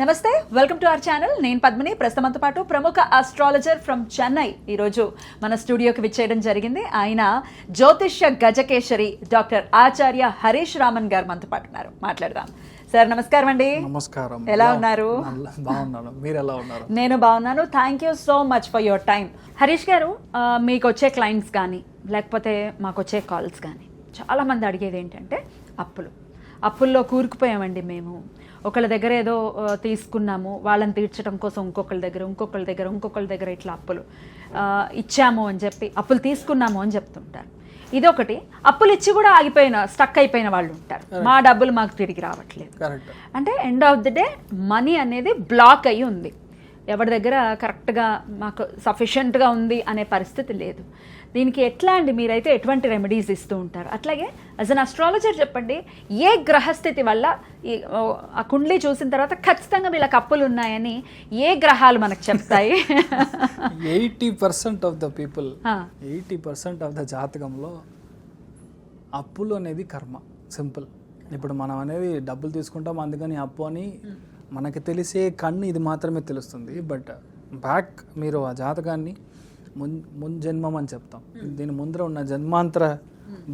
నమస్తే, welcome to our channel. నేను పద్మిని. ప్రస్తుతంతో పాటు ప్రముఖ ఆస్ట్రాలజర్ ఫ్రమ్ చెన్నై ఈరోజు మన స్టూడియోకి విచ్చేయడం జరిగింది. ఆయన జ్యోతిష్య గజకేశరి డాక్టర్ ఆచార్య హరీష్ రామన్ గారు మనతో పాటు ఉన్నారు. మాట్లాడదాం. సార్ నమస్కారం అండి. నమస్కారం. ఎలా ఉన్నారు? బాగున్నాను. మీరు ఎలా ఉన్నారు? నేను బాగున్నాను. Thank you so much for your time. Harish గారు, మీకు వచ్చే క్లయింట్స్ కానీ లేకపోతే మాకు వచ్చే కాల్స్ కానీ చాలామంది అడిగేది ఏంటంటే అప్పుల్లో కూరుకుపోయామండి మేము. ఒకళ్ళ దగ్గర ఏదో తీసుకున్నాము, వాళ్ళని తీర్చడం కోసం ఇంకొకళ్ళ దగ్గర ఇట్లా అప్పులు ఇచ్చాము అని చెప్పి అప్పులు తీసుకున్నాము అని చెప్తుంటారు. ఇదొకటి. అప్పులు ఇచ్చి కూడా స్టక్ అయిపోయిన వాళ్ళు ఉంటారు. మా డబ్బులు మాకు తిరిగి రావట్లేదు అంటే end of the day money అనేది బ్లాక్ అయ్యి ఉంది. ఎవరి దగ్గర కరెక్ట్గా మాకు సఫిషియెంట్గా ఉంది అనే పరిస్థితి లేదు. దీనికి ఎట్లా అండి? మీరైతే ఎటువంటి రెమెడీస్ ఇస్తూ ఉంటారు? అట్లాగే యాజ్ అన్ అస్ట్రాలజర్ చెప్పండి, ఏ గ్రహస్థితి వల్ల ఆ కుండ్లీ చూసిన తర్వాత ఖచ్చితంగా వీళ్ళకి అప్పులు ఉన్నాయని ఏ గ్రహాలు మనకు చెప్తాయి? 80% of the people, 80% of the జాతకంలో అప్పులు అనేది కర్మ. సింపుల్. ఇప్పుడు మనం అనేది డబ్బులు తీసుకుంటాం, అందుకని అప్పు అని మనకి తెలిసే కన్ను ఇది మాత్రమే తెలుస్తుంది. బట్ బ్యాక్ మీరు ఆ జాతకాన్ని జన్మం అని చెప్తాం. దీని ముందర ఉన్న జన్మాంతర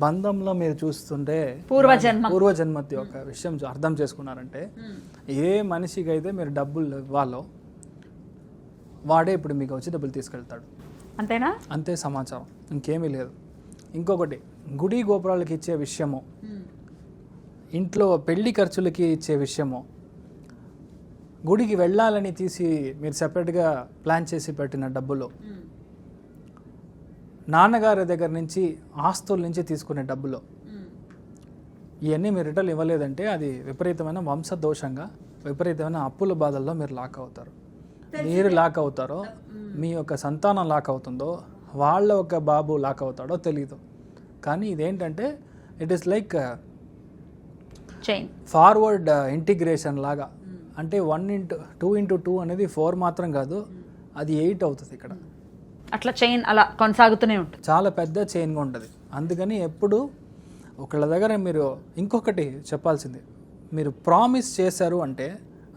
బంధంలో మీరు చూస్తుంటే పూర్వజన్మతి ఒక విషయం అర్థం చేసుకున్నారంటే, ఏ మనిషికి అయితే మీరు డబ్బులు ఇవ్వాలో వాడే ఇప్పుడు మీకు వచ్చి డబ్బులు తీసుకెళ్తాడు. అంతేనా? అంతే సమాచారం, ఇంకేమీ లేదు. ఇంకొకటి, గుడి గోపురాలకి ఇచ్చే విషయము, ఇంట్లో పెళ్లి ఖర్చులకి ఇచ్చే విషయము, గుడికి వెళ్ళాలని తీసి మీరు సెపరేట్గా ప్లాన్ చేసి పెట్టిన డబ్బులు, నాన్నగారి దగ్గర నుంచి ఆస్తుల నుంచి తీసుకునే డబ్బులు, ఇవన్నీ మీరు రిటర్న్ ఇవ్వలేదంటే అది విపరీతమైన వంశదోషంగా, విపరీతమైన అప్పుల బాధల్లో మీరు లాక్ అవుతారు. మీరు లాక్ అవుతారో, మీ యొక్క సంతానం లాక్ అవుతుందో, వాళ్ళ ఒక బాబు లాక్ అవుతాడో తెలియదు. కానీ ఇదేంటంటే it is like forward integration లాగా. అంటే 2 అనేది 4 మాత్రం కాదు, అది 8 అవుతుంది. ఇక్కడ అట్లా చైన్ అలా కొనసాగుతూనే ఉంటుంది. చాలా పెద్ద చైన్గా ఉంటుంది. అందుకని ఎప్పుడు ఒకళ్ళ దగ్గర మీరు ఇంకొకటి చెప్పాల్సింది, మీరు ప్రామిస్ చేశారు అంటే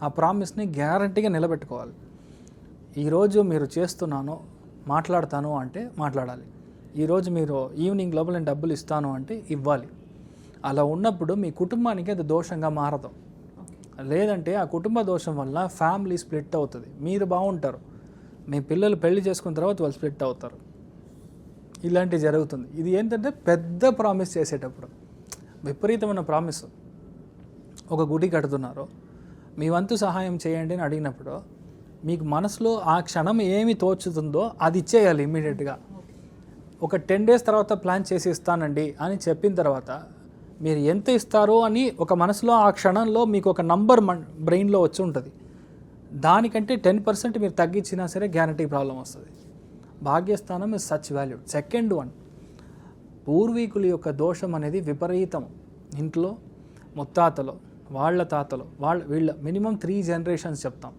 ఆ ప్రామిస్ని గ్యారంటీగా నిలబెట్టుకోవాలి. ఈరోజు మీరు చేస్తున్నాను, మాట్లాడతాను అంటే మాట్లాడాలి. ఈరోజు మీరు ఈవినింగ్ లోపల నేను డబ్బులు ఇస్తాను అంటే ఇవ్వాలి. అలా ఉన్నప్పుడు మీ కుటుంబానికి అది దోషంగా మారదు. లేదంటే ఆ కుటుంబ దోషం వల్ల ఫ్యామిలీ స్ప్లిట్ అవుతుంది. మీరు బాగుంటారు, మీ పిల్లలు పెళ్లి చేసుకున్న తర్వాత వాళ్ళు స్ప్లిట్ అవుతారు. ఇలాంటివి జరుగుతుంది. ఇది ఏంటంటే పెద్ద ప్రామిస్ చేసేటప్పుడు, విపరీతమైన ప్రామిస్. ఒక గుడి కడుతున్నారు, మీ వంతు సహాయం చేయండి అని అడిగినప్పుడు మీకు మనసులో ఆ క్షణం ఏమి తోచుతుందో అది ఇచ్చేయాలి ఇమ్మీడియట్గా. ఒక 10 days తర్వాత ప్లాన్ చేసి ఇస్తానండి అని చెప్పిన తర్వాత మీరు ఎంత ఇస్తారో అని ఒక మనసులో ఆ క్షణంలో మీకు ఒక నంబర్ బ్రెయిన్లో వచ్చి ఉంటుంది. దానికంటే 10% మీరు తగ్గించినా సరే గ్యారంటీ ప్రాబ్లం వస్తుంది. భాగ్యస్థానం is such valued. Second one, పూర్వీకుల యొక్క దోషం అనేది విపరీతం. ఇంట్లో ముత్తాతలు, వాళ్ళ తాతలు, వీళ్ళ మినిమం 3 generations చెప్తాం.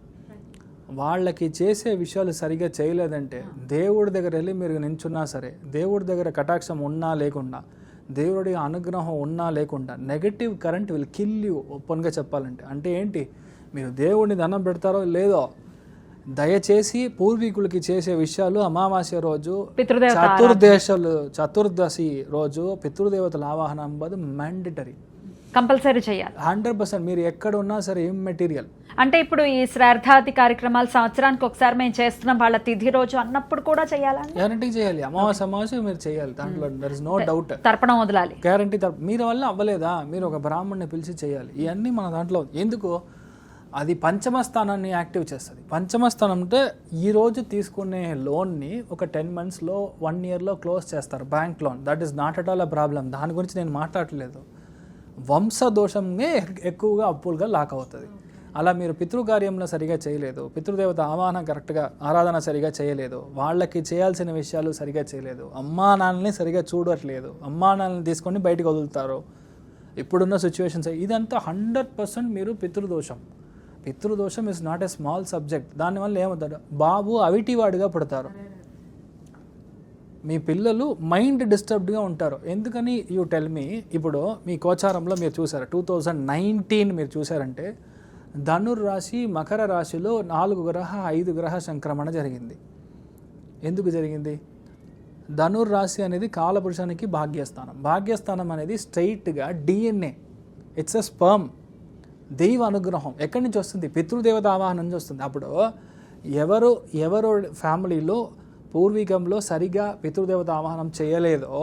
వాళ్ళకి చేసే విషయాలు సరిగా చేయలేదంటే దేవుడి దగ్గర వెళ్ళి మీరు నించున్నా సరే, దేవుడి దగ్గర కటాక్షం ఉన్నా లేకుండా, దేవుడి అనుగ్రహం ఉన్నా లేకుండా, negative current will kill you. ఓపెన్గా చెప్పాలంటే అంటే ఏంటి, మీరు దేవుడిని దండం పెడతారో లేదో, దయచేసి పూర్వీకులకి చేసే విషయాలు అమావాస్య రోజు, చతుర్దశి రోజు పితృదేవతల ఆవాహన అంబది మ్యాండేటరీ, కంపల్సరీ చేయాలి. 100%. మీరు ఎక్కడ ఉన్నా సరే ఇమ్మెటీరియల్. అంటే ఇప్పుడు ఈ శ్రార్థాది కార్యక్రమాలు సంవత్సరానికి ఒకసారి మేము చేస్తున్నాం, వాళ్ళ తిథి రోజు అన్నప్పుడు కూడా చేయాలి. గ్యారంటీ చేయాలి. అమావాస్య మీరు చేయాలి. దాంట్లో దర్ ఇస్ నో డౌట్. తర్పణం వదలాలి. గ్యారంటీ. మీరు వల్ల అవ్వలేదా, మీరు ఒక బ్రాహ్మణ్ణి పిలిచి చేయాలి. ఇవన్నీ మన దాంట్లో ఎందుకు, అది పంచమ స్థానాన్ని యాక్టివ్ చేస్తుంది. పంచమ స్థానం అంటే ఈరోజు తీసుకునే లోన్ని ఒక 10 monthsలో 1 yearలో క్లోజ్ చేస్తారు, bank loan. That is not at all a problem. దాని గురించి నేను మాట్లాడలేదు. వంశదోషమే ఎక్కువగా అప్పులుగా లాక్ అవుతుంది. అలా మీరు పితృకార్యంలో సరిగా చేయలేదు, పితృదేవత ఆవాహన కరెక్ట్గా ఆరాధన సరిగా చేయలేదు, వాళ్ళకి చేయాల్సిన విషయాలు సరిగా చేయలేదు, అమ్మా నాన్నని సరిగా చూడట్లేదు, అమ్మా నాన్నని తీసుకొని బయటకు వదులుతారు. ఇప్పుడున్న సిచ్యువేషన్స్ ఇదంతా 100% మీరు పితృదోషం. పితృదోషం is not a small subject. దానివల్ల ఏమవుతాడు, బాబు అవిటివాడిగా పుడతారు. మీ పిల్లలు మైండ్ డిస్టర్బ్డ్గా ఉంటారు. ఎందుకని యూ టెల్ మీ. ఇప్పుడు మీ గోచారంలో మీరు చూసారు 2019 మీరు చూసారంటే ధనుర్రాశి మకర రాశిలో 4 గ్రహ 5 గ్రహ సంక్రమణ జరిగింది. ఎందుకు జరిగింది? ధనుర్రాశి అనేది కాలపురుషానికి భాగ్యస్థానం. భాగ్యస్థానం అనేది స్ట్రైట్గా DNA, ఇట్స్ ఎ స్పర్మ్. దైవ అనుగ్రహం ఎక్కడి నుంచి వస్తుంది? పితృదేవత ఆవాహన నుంచి వస్తుంది. అప్పుడు ఎవరు ఫ్యామిలీలో పూర్వీకంలో సరిగా పితృదేవత ఆవాహనం చేయలేదో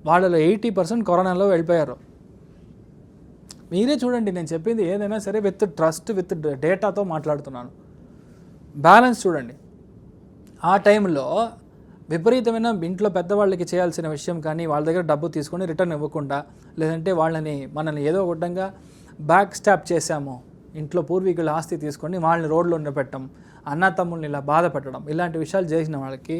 వాళ్ళలో 80% కరోనాలో వెళ్ళిపోయారు. మీరే చూడండి, నేను చెప్పింది ఏదైనా సరే విత్ ట్రస్ట్, విత్ డేటాతో మాట్లాడుతున్నాను. బ్యాలెన్స్ చూడండి. ఆ టైంలో విపరీతమైన ఇంట్లో పెద్దవాళ్ళకి చేయాల్సిన విషయం కానీ వాళ్ళ దగ్గర డబ్బు తీసుకొని రిటర్న్ ఇవ్వకుండా, లేదంటే మనల్ని ఏదో ఒకటంగా బ్యాక్ స్టాప్ చేశాము, ఇంట్లో పూర్వీకుల ఆస్తి తీసుకొని వాళ్ళని రోడ్లో ఉండబెట్టడం, అన్న తమ్ముల్ని ఇలా బాధ పెట్టడం, ఇలాంటి విషయాలు చేసిన వాళ్ళకి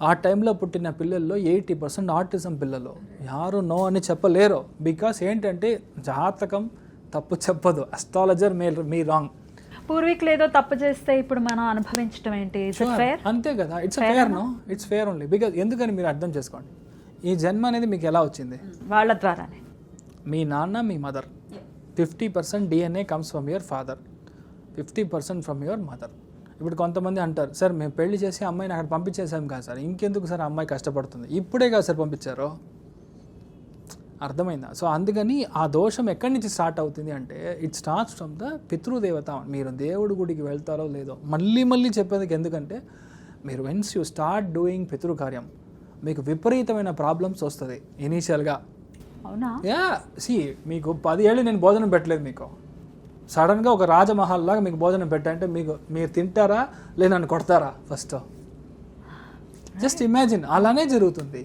ఆ టైంలో పుట్టిన పిల్లల్లో 80% ఆటిజం పిల్లలు. యారు నో అని చెప్పలేరు. బికాస్ ఏంటంటే జాతకం తప్పు చెప్పదు, అస్ట్రాలజర్ మీ రాంగ్. పూర్వీకులు ఏదో తప్పు చేస్తే ఇప్పుడు మనం అనుభవించడం ఏంటి? అంతే కదా, it's fair. No, it's fair only. Because ఎందుకని మీరు అర్థం చేసుకోండి, ఈ జన్మ అనేది మీకు ఎలా వచ్చింది? వాళ్ళ ద్వారానే. మీ నాన్న, మీ mother. 50% DNA comes from your father, 50% from your mother. ఇప్పుడు కొంతమంది అంటారు, సార్ మేము పెళ్లి చేసి అమ్మాయిని అక్కడ పంపించేసాం కదా సార్, ఇంకెందుకు సార్ అమ్మాయి కష్టపడుతుంది? ఇప్పుడే కదా సార్ పంపించారు. అర్థమైందా? సో అందుకని ఆ దోషం ఎక్కడి నుంచి స్టార్ట్ అవుతుంది అంటే ఇట్ స్టార్ట్స్ ఫ్రమ్ ద పితృదేవత. మీరు దేవుడి గుడికి వెళ్తారో లేదో మళ్ళీ చెప్పేందుకు, ఎందుకంటే మీరు వెన్స్ యూ స్టార్ట్ డూయింగ్ పితృకార్యం మీకు విపరీతమైన ప్రాబ్లమ్స్ వస్తుంది ఇనీషియల్గా. అవునా? మీకు 10 ఏళ్ళు నేను భోజనం పెట్టలేదు, మీకు సడన్గా ఒక రాజమహల్ లాగా మీకు భోజనం పెట్టంటే మీరు తింటారా లేదా నన్ను కొడతారా? ఫస్ట్ జస్ట్ ఇమాజిన్, అలానే జరుగుతుంది.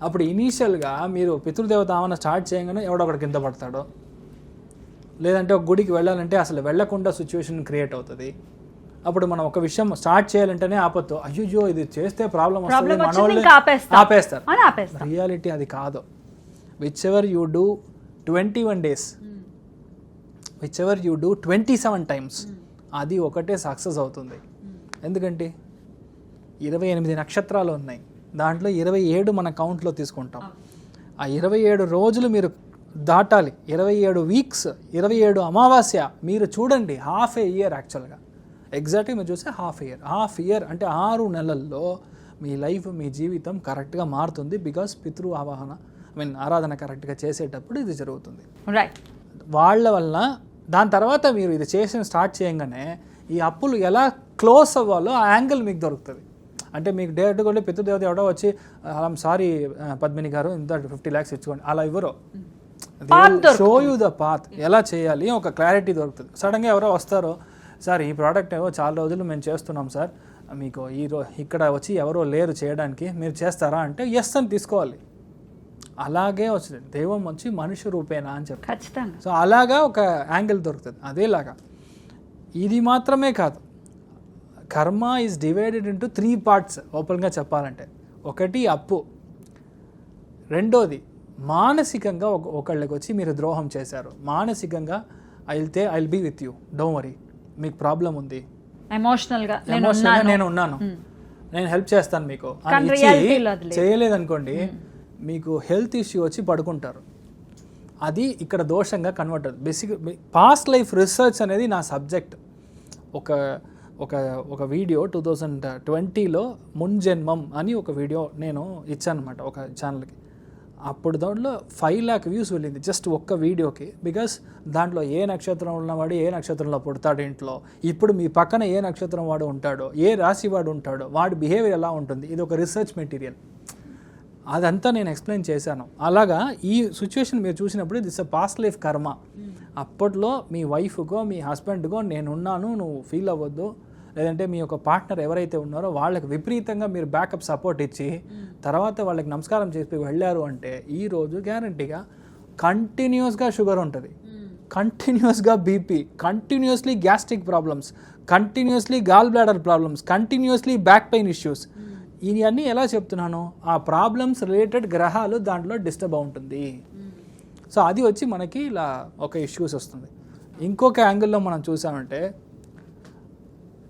అప్పుడు ఇనీషియల్గా మీరు పితృదేవత ఆవరణ స్టార్ట్ చేయగానే ఎవడో ఒకటి కింద పడతాడో, లేదంటే ఒక గుడికి వెళ్ళాలంటే అసలు వెళ్లకుండా సిచ్యువేషన్ క్రియేట్ అవుతుంది. అప్పుడు మనం ఒక విషయం స్టార్ట్ చేయాలంటేనే ఆపత్తు, అయ్యో ఇది చేస్తే ప్రాబ్లం వస్తుంది, మనోళ్ళే ఆపేస్తారు. రియాలిటీ అది కాదు. Which ever you do 21 days, which ever you do 27 times, అది ఒకటే సక్సెస్ అవుతుంది. ఎందుకంటే 28 నక్షత్రాలు ఉన్నాయి, దాంట్లో 27 మన కౌంట్లో తీసుకుంటాం. ఆ 27 రోజులు మీరు దాటాలి, 27 weeks, 27 అమావాస్య. మీరు చూడండి, హాఫ్ ఏ ఇయర్ యాక్చువల్గా, ఎగ్జాక్ట్గా మీరు చూస్తే హాఫ్ ఇయర్ అంటే 6 నెలల్లో మీ లైఫ్, మీ జీవితం కరెక్ట్గా మారుతుంది. బికాస్ పితృ ఆవాహన ఆరాధన కరెక్ట్గా చేసేటప్పుడు ఇది జరుగుతుంది. రైట్. వాళ్ళ వల్ల దాని తర్వాత మీరు ఇది స్టార్ట్ చేయగానే ఈ అప్పులు ఎలా క్లోజ్ అవ్వాలో ఆ యాంగిల్ మీకు దొరుకుతుంది. అంటే మీకు డైరెక్ట్గా ఉంటే పితృదేవత ఎవడో వచ్చి ఐఎమ్ సారీ పద్మిని గారు ఇంత 50 lakhs ఇచ్చుకోండి అలా ఇవ్వరు. షో యూ ద పాత్, ఎలా చేయాలి ఒక క్లారిటీ దొరుకుతుంది. సడన్గా ఎవరో వస్తారో, సార్ ఈ ప్రోడక్ట్ ఏవో చాలా రోజులు మేము చేస్తున్నాం సార్, మీకు ఇక్కడ వచ్చి ఎవరో లేరు చేయడానికి, మీరు చేస్తారా అంటే ఎస్ అని తీసుకోవాలి. అలాగే వచ్చింది దైవం వచ్చి మనుష్య రూపేనా అని చెప్పి ఖచ్చితంగా. సో అలాగా ఒక యాంగిల్ దొరుకుతుంది. అదేలాగా ఇది మాత్రమే కాదు, కర్మ ఈజ్ డివైడెడ్ ఇంటూ 3 parts ఓపెన్గా చెప్పాలంటే. ఒకటి అప్పు, రెండోది మానసికంగా ఒకళ్ళకి వచ్చి మీరు ద్రోహం చేశారు. మానసికంగా I'll be with you, don't worry, మీకు ప్రాబ్లం ఉంది, ఎమోషనల్గా నేను ఉన్నాను, నేను హెల్ప్ చేస్తాను మీకు అని ఇచ్చి చేయలేదనుకోండి, మీకు హెల్త్ ఇష్యూ వచ్చి పడుకుంటారు. అది ఇక్కడ దోషంగా కన్వర్ట్ అవుతుంది. బేసిక్ పాస్ట్ లైఫ్ రీసెర్చ్ అనేది నా సబ్జెక్ట్. ఒక వీడియో 2020లో మున్జన్మం అని ఒక వీడియో నేను ఇచ్చాను అనమాట ఒక ఛానల్కి. అప్పుడు దాంట్లో 5 lakh views వెళ్ళింది జస్ట్ ఒక్క వీడియోకి. బికాస్ దాంట్లో ఏ నక్షత్రం ఉన్నవాడు ఏ నక్షత్రంలో పుడతాడు ఇంట్లో, ఇప్పుడు మీ పక్కన ఏ నక్షత్రం వాడు ఉంటాడో, ఏ రాశి వాడు ఉంటాడో, వాడి బిహేవియర్ ఎలా ఉంటుంది, ఇది ఒక రీసెర్చ్ మెటీరియల్. అదంతా నేను ఎక్స్ప్లెయిన్ చేశాను. అలాగా ఈ సిచ్యువేషన్ మీరు చూసినప్పుడు దిస్ అ పాస్ట్ లైఫ్ కర్మ. అప్పట్లో మీ వైఫ్కో మీ హస్బెండ్కో నేనున్నాను, నువ్వు ఫీల్ అవ్వద్దు, లేదంటే మీ యొక్క పార్ట్నర్ ఎవరైతే ఉన్నారో వాళ్ళకి విపరీతంగా మీరు బ్యాకప్ సపోర్ట్ ఇచ్చి తర్వాత వాళ్ళకి నమస్కారం చేసి వెళ్ళారు అంటే ఈరోజు గ్యారంటీగా కంటిన్యూస్గా షుగర్ ఉంటుంది, కంటిన్యూస్గా BP, continuously gastric problems, continuously gall bladder problems, continuously back pain issues. ఇవన్నీ ఎలా చెప్తున్నాను, ఆ ప్రాబ్లమ్స్ రిలేటెడ్ గ్రహాలు దాంట్లో డిస్టర్బ్ అవుతుంది. సో అది వచ్చి మనకి ఇలా ఒక ఇష్యూస్ వస్తుంది. ఇంకొక యాంగిల్లో మనం చూసామంటే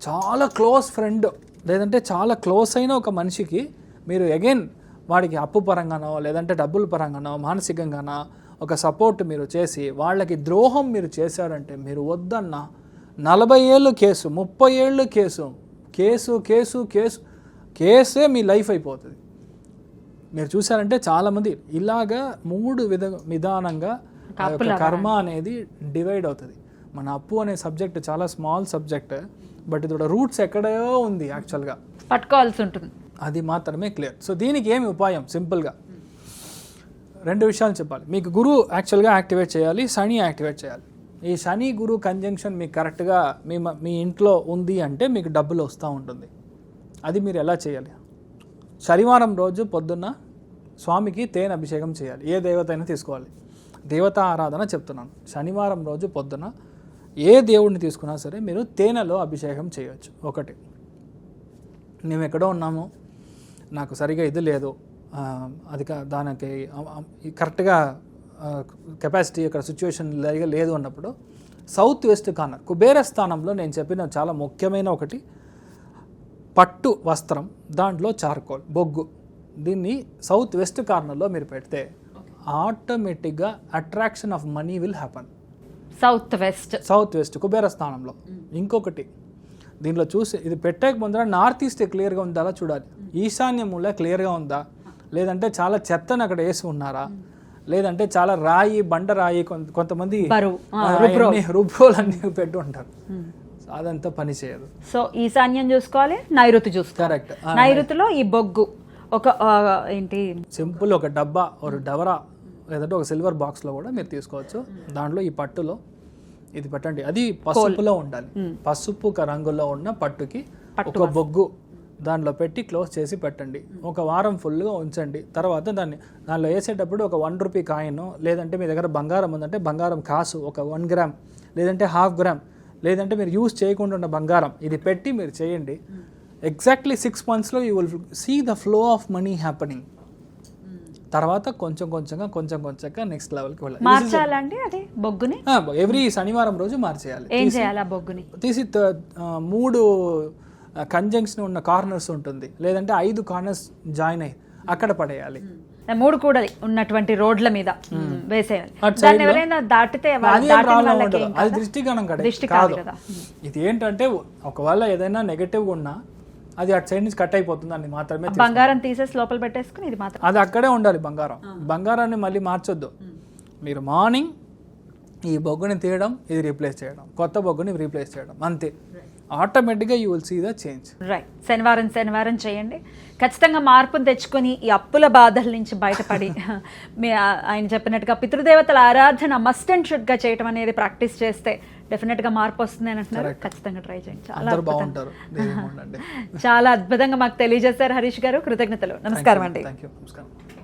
చాలా క్లోజ్ ఫ్రెండ్ లేదంటే చాలా క్లోజ్ అయిన ఒక మనిషికి మీరు అగైన్ వాడికి అప్పు పరంగానో లేదంటే డబ్బుల పరంగానో మానసికంగానో ఒక సపోర్ట్ మీరు చేసి వాళ్ళకి ద్రోహం మీరు చేశారంటే మీరు వద్దన్న 40 ఏళ్ళు కేసు, 30 ఏళ్ళు కేసు, కేసు కేసు కేసు కేసే మీ లైఫ్ అయిపోతుంది. మీరు చూసారంటే చాలామంది ఇలాగా 3 విధానంగా ఆ యొక్క కర్మ అనేది డివైడ్ అవుతుంది. మన అప్పు అనే సబ్జెక్ట్ చాలా స్మాల్ సబ్జెక్ట్, బట్ ఇది రూట్స్ ఎక్కడో ఉంది యాక్చువల్గా, పట్టుకోవాల్సి ఉంటుంది. అది మాత్రమే క్లియర్. సో దీనికి ఏమి ఉపాయం? సింపుల్గా 2 విషయాలు చెప్పాలి. మీకు గురు యాక్చువల్గా యాక్టివేట్ చేయాలి, శని యాక్టివేట్ చేయాలి. ఈ శని గురు కంజంక్షన్ మీకు కరెక్ట్గా మీ ఇంట్లో ఉంది అంటే మీకు డబ్బులు వస్తూ ఉంటుంది. అది మీరు ఎలా చేయాలి? శనివారం రోజు పొద్దున్న స్వామికి తేనె అభిషేకం చేయాలి. ఏ దేవత అయినా తీసుకోవాలి, దేవతా ఆరాధన చెప్తున్నాను. శనివారం రోజు పొద్దున ఏ దేవుడిని తీసుకున్నా సరే మీరు తేనెలో అభిషేకం చేయవచ్చు. ఒకటి, మేము ఎక్కడో ఉన్నాము, నాకు సరిగా ఇది లేదు, అది దానికి కరెక్ట్గా కెపాసిటీ ఇక్కడ సిచ్యువేషన్ లేదు అన్నప్పుడు సౌత్ వెస్ట్ కార్నర్ కుబేర స్థానంలో నేను చెప్పిన చాలా ముఖ్యమైన ఒకటి, పట్టు వస్త్రం, దాంట్లో చార్కోల్ బొగ్గు, దీన్ని సౌత్ వెస్ట్ కార్నర్లో మీరు పెడితే ఆటోమేటిక్గా attraction of money will happen. South west Kubera స్థానంలో. ఇంకొకటి దీనిలో చూసి ఇది పెట్టక ముందర నార్త్ ఈస్ట్ క్లియర్గా ఉందా అలా చూడాలి. ఈశాన్య మూల క్లియర్గా ఉందా, లేదంటే చాలా చెత్తను అక్కడ వేసి ఉన్నారా, లేదంటే చాలా రాయి బండరాయి కొంతమంది రుబ్రోలు అన్ని పెట్టి ఉంటారు, అదంతా పని చేయదు. సో ఈశాన్యం చూసుకోవాలి, నైరుతి చూసుకోవాలి. కరెక్ట్. నైరుతిలో ఈ బొగ్గు ఒక ఏంటి సింపుల్ ఒక డబ్బా, ఒక డవరా, లేదంటే ఒక సిల్వర్ బాక్స్లో కూడా మీరు తీసుకోవచ్చు. దాంట్లో ఈ పట్టులో ఇది పెట్టండి. అది పసుపులో ఉండాలి. పసుపు రంగులో ఉన్న పట్టుకి ఒక బొగ్గు దాంట్లో పెట్టి క్లోజ్ చేసి పెట్టండి. ఒక వారం ఫుల్గా ఉంచండి. తర్వాత దానిలో వేసేటప్పుడు ఒక 1 రూపీ కాయిన్, లేదంటే మీ దగ్గర బంగారం ఉందంటే బంగారం కాసు ఒక 1 గ్రామ్, లేదంటే 1/2 గ్రామ్, లేదంటే మీరు యూజ్ చేయకుండా ఉన్న బంగారం, ఇది పెట్టి మీరు చేయండి. ఎగ్జాక్ట్లీ 6 monthsలో you will see the flow of money happening. తర్వాత కొంచెం కొంచెంగా నెక్స్ట్ లెవెల్కి వెళ్ళాలి. మార్చాలండి అది బొగ్గుని ఎవ్రీ శనివారం రోజు మార్చేయాలి. ఏం చేయాలి? ఆ బొగ్గుని తీసి 3 కంజంక్షన్ ఉన్న కార్నర్స్ ఉంటుంది, లేదంటే 5 కార్నర్స్ జాయిన్ అయ్యి అక్కడ పడేయాలి. 3 కూడా ఉన్నటువంటి రోడ్ల మీద వేసేయాలి. ఎవరైనా దాటితే అది దృష్టిగణం కాదు. ఇది ఏంటంటే ఒకవేళ ఏదైనా నెగటివ్ ఉన్నా అది అటు సైడ్ నుంచి కట్ అయిపోతుంది అని మాత్రమే. బంగారం తీసేసి లోపల పెట్టేసుకుని ఇది మాత్రం అది అక్కడే ఉండాలి. బంగారాన్ని మళ్ళీ మార్చొద్దు. మీరు మార్నింగ్ ఈ బొగ్గుని తీయడం, ఇది రీప్లేస్ చేయడం, కొత్త బొగ్గుని రీప్లేస్ చేయడం, అంతే. ఆటోమేటిక్గా you will see the change. Right. శనివారం చేయండి. ఖచ్చితంగా మార్పును తెచ్చుకొని ఈ అప్పుల బాధల నుంచి బయటపడి ఆయన చెప్పినట్టుగా పితృదేవతల ఆరాధన మస్ట్ అండ్ షుడ్గా చేయడం అనేది ప్రాక్టీస్ చేస్తే డెఫినెట్గా మార్పు వస్తుంది అని అంటున్నారు. ఖచ్చితంగా ట్రై చేయండి. చాలా అద్భుతంగా మాకు తెలియజేశారు హరీష్ గారు. కృతజ్ఞతలు. నమస్కారం అండి. Thank you. నమస్కారం.